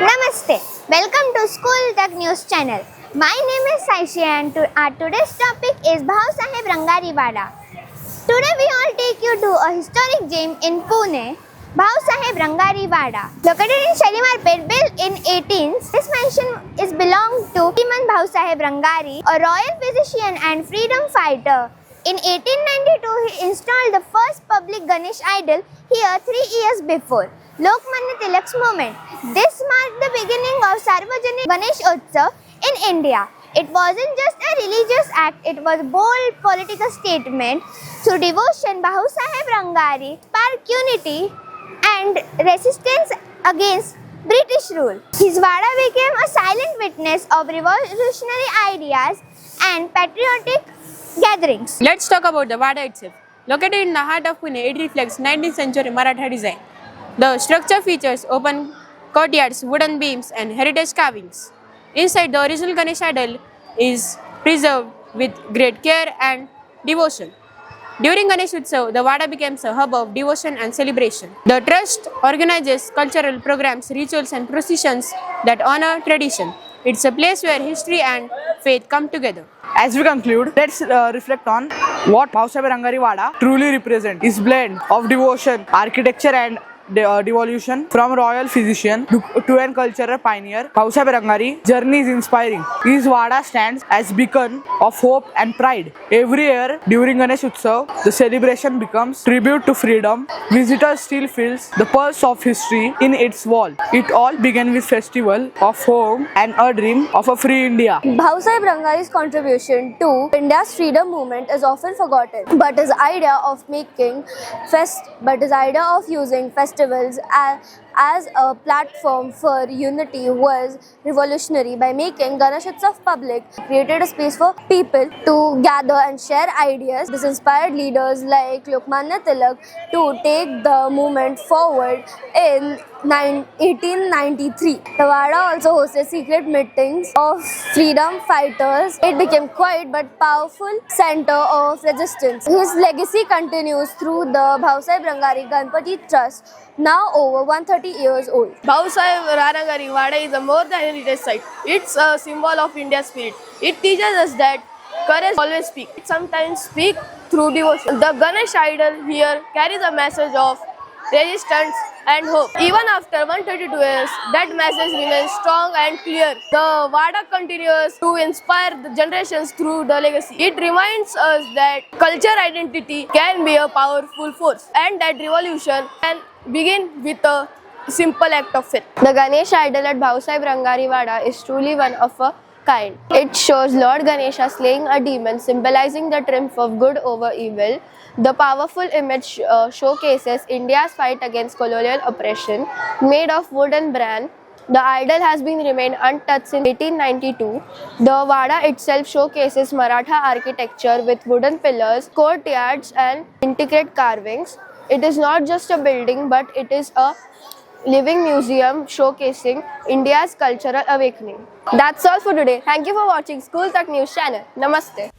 Namaste. Welcome to School Tech News Channel. My name is Saishi and our today's topic is Bhau Saheb Rangariwada. Today we all take you to a historic gem in Pune, Bhau Saheb Rangariwada. Located in Shalimar Pet, built in 18th, this mansion is belonged to Sriman Bhau Saheb Rangari, a royal physician and freedom fighter. In 1892, he installed the first public Ganesh idol here 3 years before Lokmanya Tilak's movement. This marked the beginning of Sarvajanik Ganesh Utsav in India. It wasn't just a religious act, it was a bold political statement. Through devotion, Bhau Saheb Rangari sparked unity and resistance against British rule. His Vada became a silent witness of revolutionary ideas and patriotic gatherings. Let's talk about the Vada itself. Located in the heart of Pune, it reflects 19th century Maratha design. The structure features open courtyards, wooden beams, and heritage carvings. Inside, the original Ganesh idol is preserved with great care and devotion. During Ganesh Utsav, the Vada becomes a hub of devotion and celebration. The trust organizes cultural programs, rituals, and processions that honor tradition. It's a place where history and faith come together. As we conclude, let's reflect on what Bhau Saheb Rangariwada truly represents. His blend of devotion, architecture, and devolution from royal physician to an cultural pioneer. Bhau Saheb Rangari journey is inspiring. His Vada stands as beacon of hope and pride. Every year during Ganesh Utsav, the celebration becomes tribute to freedom. Visitors still feels the pulse of history in its wall. It all began with festival of home and a dream of a free India. Bhau Saheb Rangari's contribution to India's freedom movement is often forgotten, but his idea of using festivals as a platform for unity was revolutionary. By making Ganesh Utsav public, he created a space for people to gather and share ideas. This inspired leaders like Lokmanya Tilak to take the movement forward in 1893. The Vada also hosted secret meetings of freedom fighters. It became quiet but powerful center of resistance. His legacy continues through the Bhau Saheb Rangari Ganpati Trust, now over 130 years old. Bhau Saheb Rangari Vada is a more than a heritage site. It's a symbol of India's spirit. It teaches us that courage always speaks. It sometimes speaks through devotion. The Ganesh idol here carries a message of resistance and hope. Even after 132 years, that message remains strong and clear. The Vada continues to inspire the generations through the legacy. It reminds us that culture identity can be a powerful force and that revolution can begin with a simple act of faith. The Ganesh idol at Bhau Saheb Rangari Vada is truly one of a kind. It shows Lord Ganesha slaying a demon, symbolizing the triumph of good over evil. The powerful image showcases India's fight against colonial oppression. Made of wood and bran, the idol has been remained untouched since 1892. The Vada itself showcases Maratha architecture with wooden pillars, courtyards, and intricate carvings. It is not just a building, but it is a living museum showcasing India's cultural awakening. That's all for today. Thank you for watching School Tech News Channel. Namaste.